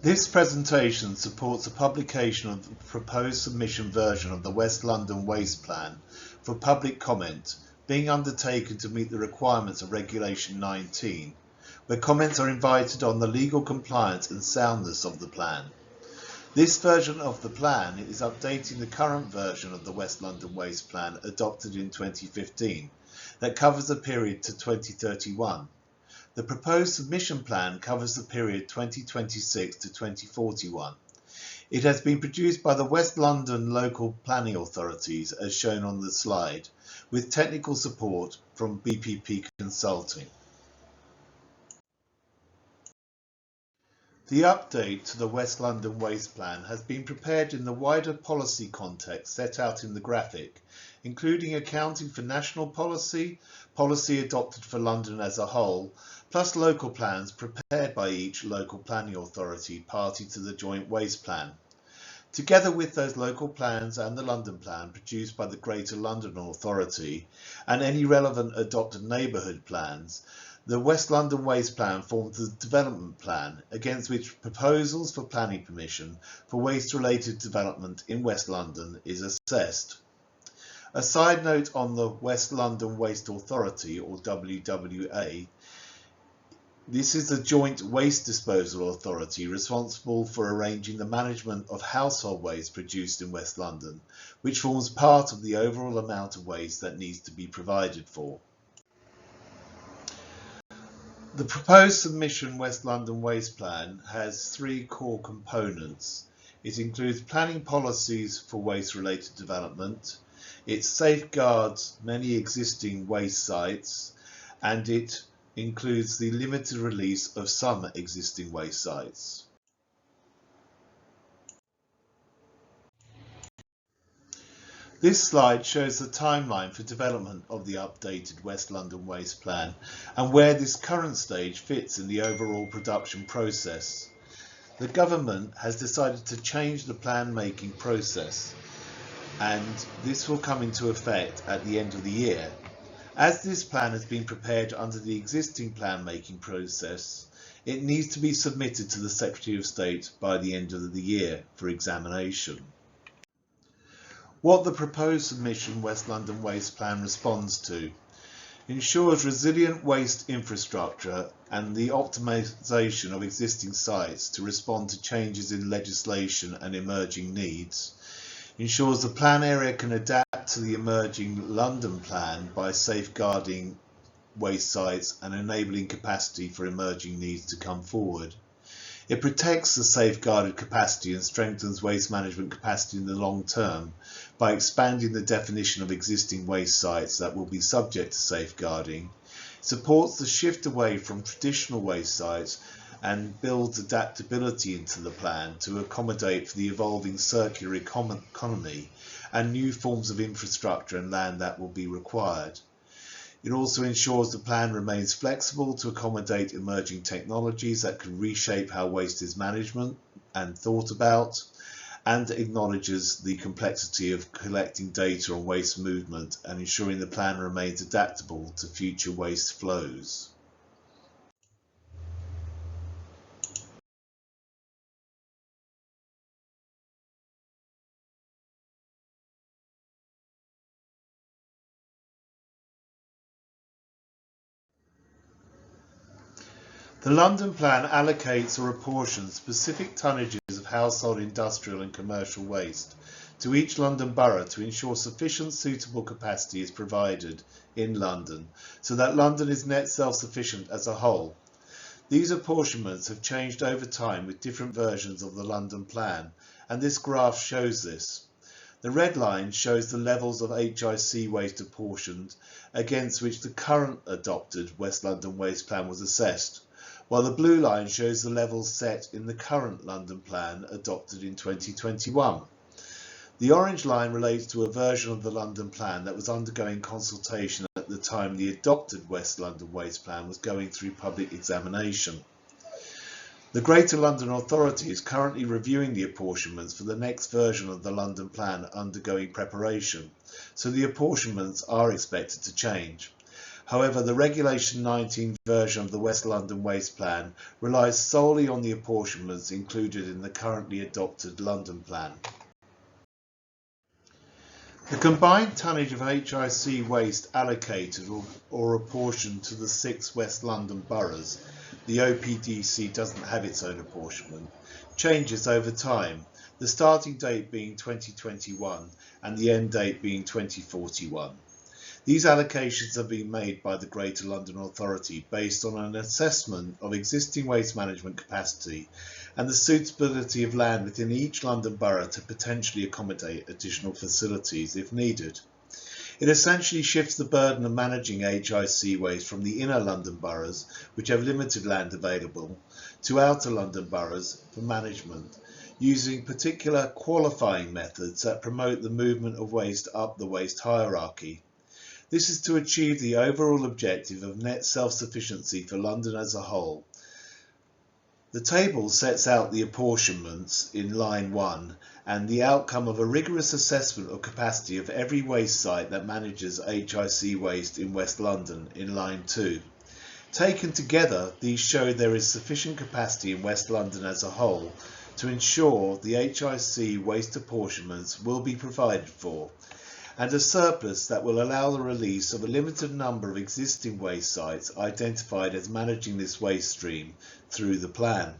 This presentation supports the publication of the proposed submission version of the West London Waste Plan for public comment, being undertaken to meet the requirements of Regulation 19, where comments are invited on the legal compliance and soundness of the plan. This version of the plan is updating the current version of the West London Waste Plan adopted in 2015 that covers the period to 2031. The proposed submission plan covers the period 2026 to 2041. It has been produced by the West London local planning authorities as shown on the slide, with technical support from BPP Consulting. The update to the West London Waste Plan has been prepared in the wider policy context set out in the graphic, including accounting for national policy, policy adopted for London as a whole, plus local plans prepared by each local planning authority party to the joint waste plan. Together with those local plans and the London plan produced by the Greater London Authority and any relevant adopted neighbourhood plans, the West London Waste Plan forms the development plan against which proposals for planning permission for waste-related development in West London is assessed. A side note on the West London Waste Authority, or WWA, this is the joint waste disposal authority responsible for arranging the management of household waste produced in West London, which forms part of the overall amount of waste that needs to be provided for. The proposed submission West London Waste Plan has three core components. It includes planning policies for waste-related development, it safeguards many existing waste sites, and it includes the limited release of some existing waste sites. This slide shows the timeline for development of the updated West London Waste Plan and where this current stage fits in the overall production process. The government has decided to change the plan making process, and this will come into effect at the end of the year. As this plan has been prepared under the existing plan making process, it needs to be submitted to the Secretary of State by the end of the year for examination. What the proposed submission West London Waste Plan responds to ensures resilient waste infrastructure and the optimisation of existing sites to respond to changes in legislation and emerging needs, ensures the plan area can adapt to the emerging London plan by safeguarding waste sites and enabling capacity for emerging needs to come forward. It protects the safeguarded capacity and strengthens waste management capacity in the long term by expanding the definition of existing waste sites that will be subject to safeguarding, supports the shift away from traditional waste sites and builds adaptability into the plan to accommodate for the evolving circular economy and new forms of infrastructure and land that will be required. It also ensures the plan remains flexible to accommodate emerging technologies that can reshape how waste is managed and thought about, and acknowledges the complexity of collecting data on waste movement and ensuring the plan remains adaptable to future waste flows. The London Plan allocates or apportions specific tonnages of household, industrial and commercial waste to each London borough to ensure sufficient suitable capacity is provided in London so that London is net self-sufficient as a whole. These apportionments have changed over time with different versions of the London Plan, and this graph shows this. The red line shows the levels of HIC waste apportioned against which the current adopted West London Waste Plan was assessed, while the blue line shows the levels set in the current London Plan adopted in 2021. The orange line relates to a version of the London Plan that was undergoing consultation at the time the adopted West London Waste Plan was going through public examination. The Greater London Authority is currently reviewing the apportionments for the next version of the London Plan undergoing preparation, so the apportionments are expected to change. However, the Regulation 19 version of the West London Waste Plan relies solely on the apportionments included in the currently adopted London Plan. The combined tonnage of HIC waste allocated or apportioned to the 6 West London boroughs, the OPDC doesn't have its own apportionment, changes over time, the starting date being 2021 and the end date being 2041. These allocations are being made by the Greater London Authority based on an assessment of existing waste management capacity and the suitability of land within each London borough to potentially accommodate additional facilities if needed. It essentially shifts the burden of managing HIC waste from the inner London boroughs, which have limited land available, to outer London boroughs for management, using particular qualifying methods that promote the movement of waste up the waste hierarchy. This is to achieve the overall objective of net self-sufficiency for London as a whole. The table sets out the apportionments in line 1 and the outcome of a rigorous assessment of capacity of every waste site that manages HIC waste in West London in line 2. Taken together, these show there is sufficient capacity in West London as a whole to ensure the HIC waste apportionments will be provided for, and a surplus that will allow the release of a limited number of existing waste sites identified as managing this waste stream through the plan.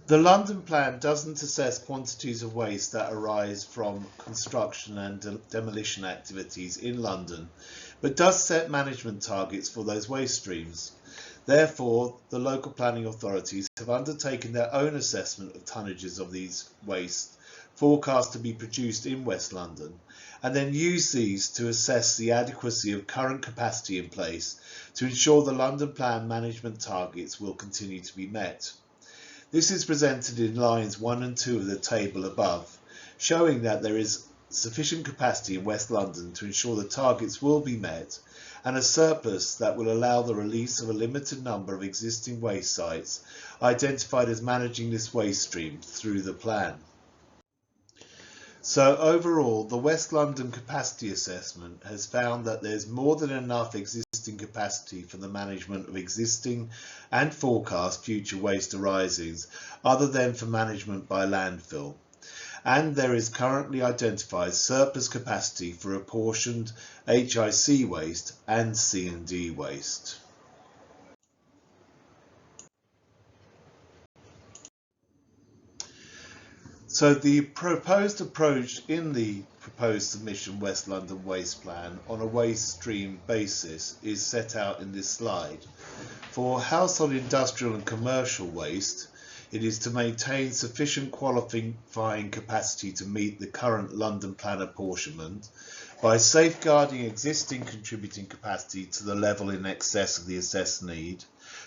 The London Plan doesn't assess quantities of waste that arise from construction and demolition activities in London, but does set management targets for those waste streams. Therefore, the local planning authorities have undertaken their own assessment of tonnages of these waste forecast to be produced in West London, and then use these to assess the adequacy of current capacity in place to ensure the London Plan management targets will continue to be met. This is presented in lines 1 and 2 of the table above, showing that there is sufficient capacity in West London to ensure the targets will be met, and a surplus that will allow the release of a limited number of existing waste sites identified as managing this waste stream through the plan. So overall, the West London capacity assessment has found that there's more than enough existing capacity for the management of existing and forecast future waste arisings other than for management by landfill. And there is currently identified surplus capacity for apportioned HIC waste and C&D waste. So the proposed approach in the proposed submission West London Waste Plan on a waste stream basis is set out in this slide. For household, industrial and commercial waste, it is to maintain sufficient qualifying capacity to meet the current London Plan apportionment by safeguarding existing contributing capacity to the level in excess of the assessed need,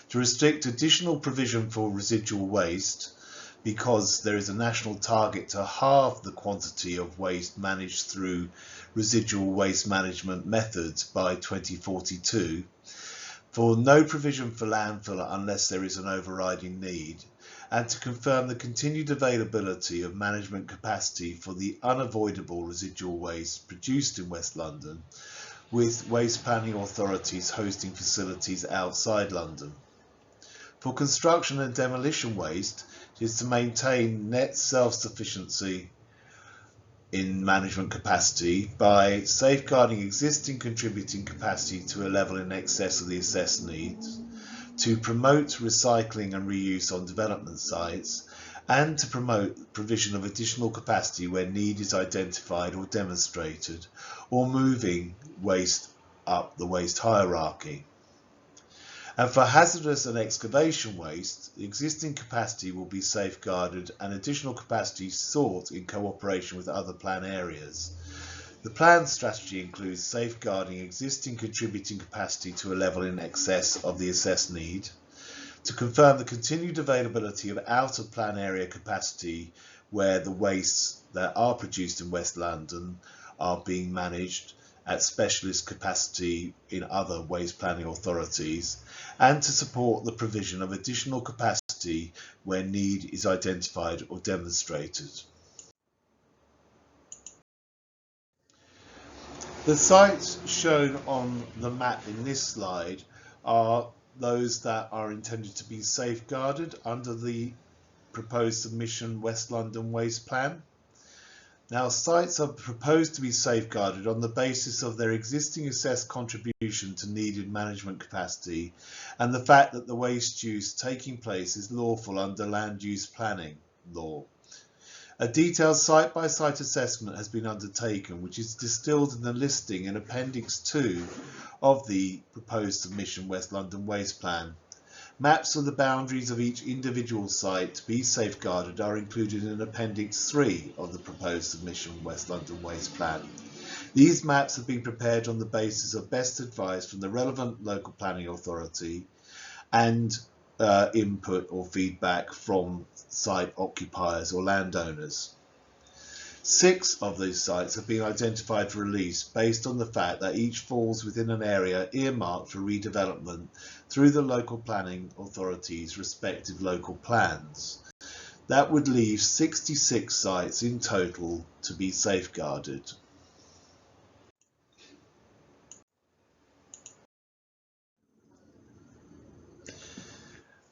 to restrict additional provision for residual waste, because there is a national target to halve the quantity of waste managed through residual waste management methods by 2042, for no provision for landfill unless there is an overriding need, and to confirm the continued availability of management capacity for the unavoidable residual waste produced in West London, with waste planning authorities hosting facilities outside London. For construction and demolition waste, it is to maintain net self-sufficiency in management capacity by safeguarding existing contributing capacity to a level in excess of the assessed needs, to promote recycling and reuse on development sites, and to promote provision of additional capacity where need is identified or demonstrated, or moving waste up the waste hierarchy. And for hazardous and excavation waste, the existing capacity will be safeguarded and additional capacity sought in cooperation with other plan areas. The plan strategy includes safeguarding existing contributing capacity to a level in excess of the assessed need, to confirm the continued availability of out of plan area capacity where the wastes that are produced in West London are being managed at specialist capacity in other waste planning authorities, and to support the provision of additional capacity where need is identified or demonstrated. The sites shown on the map in this slide are those that are intended to be safeguarded under the proposed submission West London Waste Plan. Now, sites are proposed to be safeguarded on the basis of their existing assessed contribution to needed management capacity and the fact that the waste use taking place is lawful under land use planning law. A detailed site-by-site assessment has been undertaken, which is distilled in the listing in Appendix 2 of the proposed submission West London Waste Plan. Maps of the boundaries of each individual site to be safeguarded are included in Appendix 3 of the proposed submission West London Waste Plan. These maps have been prepared on the basis of best advice from the relevant local planning authority and input or feedback from site occupiers or landowners. 6 of these sites have been identified for release based on the fact that each falls within an area earmarked for redevelopment through the local planning authority's respective local plans. That would leave 66 sites in total to be safeguarded.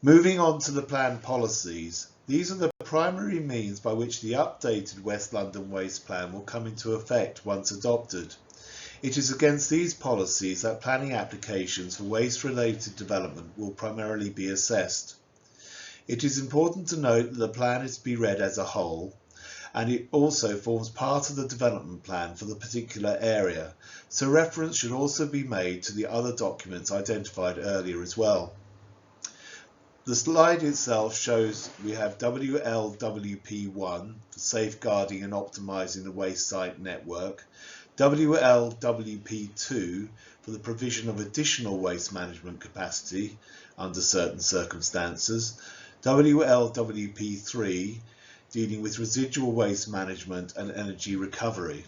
Moving on to the plan policies, these are the primary means by which the updated West London Waste Plan will come into effect once adopted. It is against these policies that planning applications for waste-related development will primarily be assessed. It is important to note that the plan is to be read as a whole, and it also forms part of the development plan for the particular area, so reference should also be made to the other documents identified earlier as well. The slide itself shows we have WLWP1 for safeguarding and optimizing the waste site network, WLWP2 for the provision of additional waste management capacity under certain circumstances, WLWP3 dealing with residual waste management and energy recovery.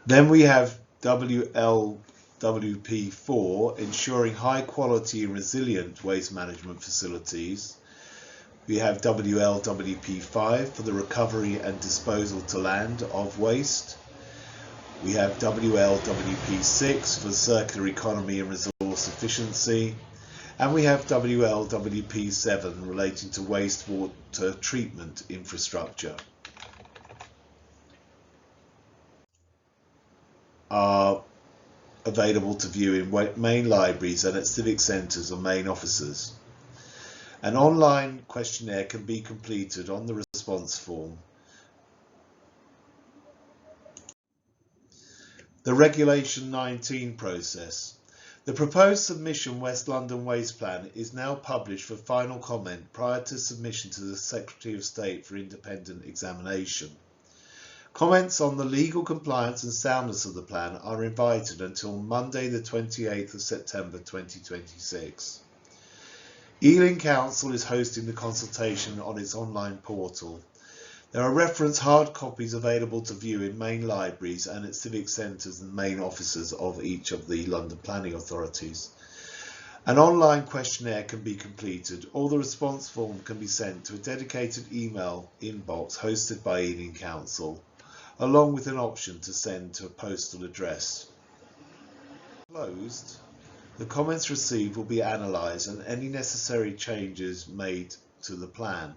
Then we have WLWP4, ensuring high quality and resilient waste management facilities. We have WLWP5 for the recovery and disposal to land of waste. We have WLWP6 for circular economy and resource efficiency. And we have WLWP7 relating to wastewater treatment infrastructure. Are available to view in main libraries and at civic centres or main offices. An online questionnaire can be completed on the response form. The Regulation 19 process. The proposed submission West London Waste Plan is now published for final comment prior to submission to the Secretary of State for independent examination. Comments on the legal compliance and soundness of the plan are invited until Monday the 28th of September 2026. Ealing Council is hosting the consultation on its online portal. There are reference hard copies available to view in main libraries and at civic centres and main offices of each of the London planning authorities. An online questionnaire can be completed, or the response form can be sent to a dedicated email inbox hosted by Ealing Council, along with an option to send to a postal address. Closed, the comments received will be analysed and any necessary changes made to the plan.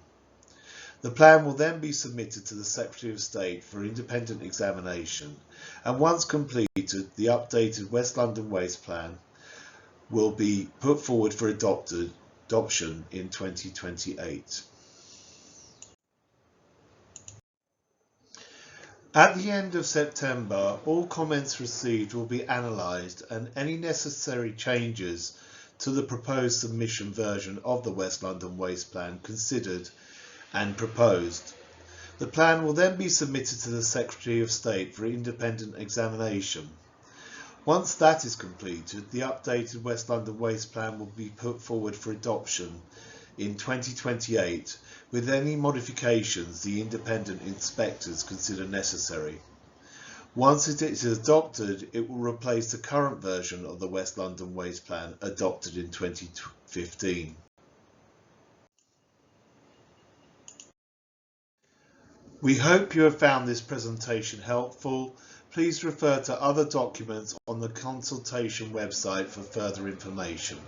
The plan will then be submitted to the Secretary of State for independent examination, and once completed, the updated West London Waste Plan will be put forward for adoption in 2028. At the end of September, all comments received will be analysed and any necessary changes to the proposed submission version of the West London Waste Plan considered and proposed. The plan will then be submitted to the Secretary of State for independent examination. Once that is completed, the updated West London Waste Plan will be put forward for adoption in 2028, with any modifications the independent inspectors consider necessary. Once it is adopted, it will replace the current version of the West London Waste Plan adopted in 2015. We hope you have found this presentation helpful. Please refer to other documents on the Consultation website for further information.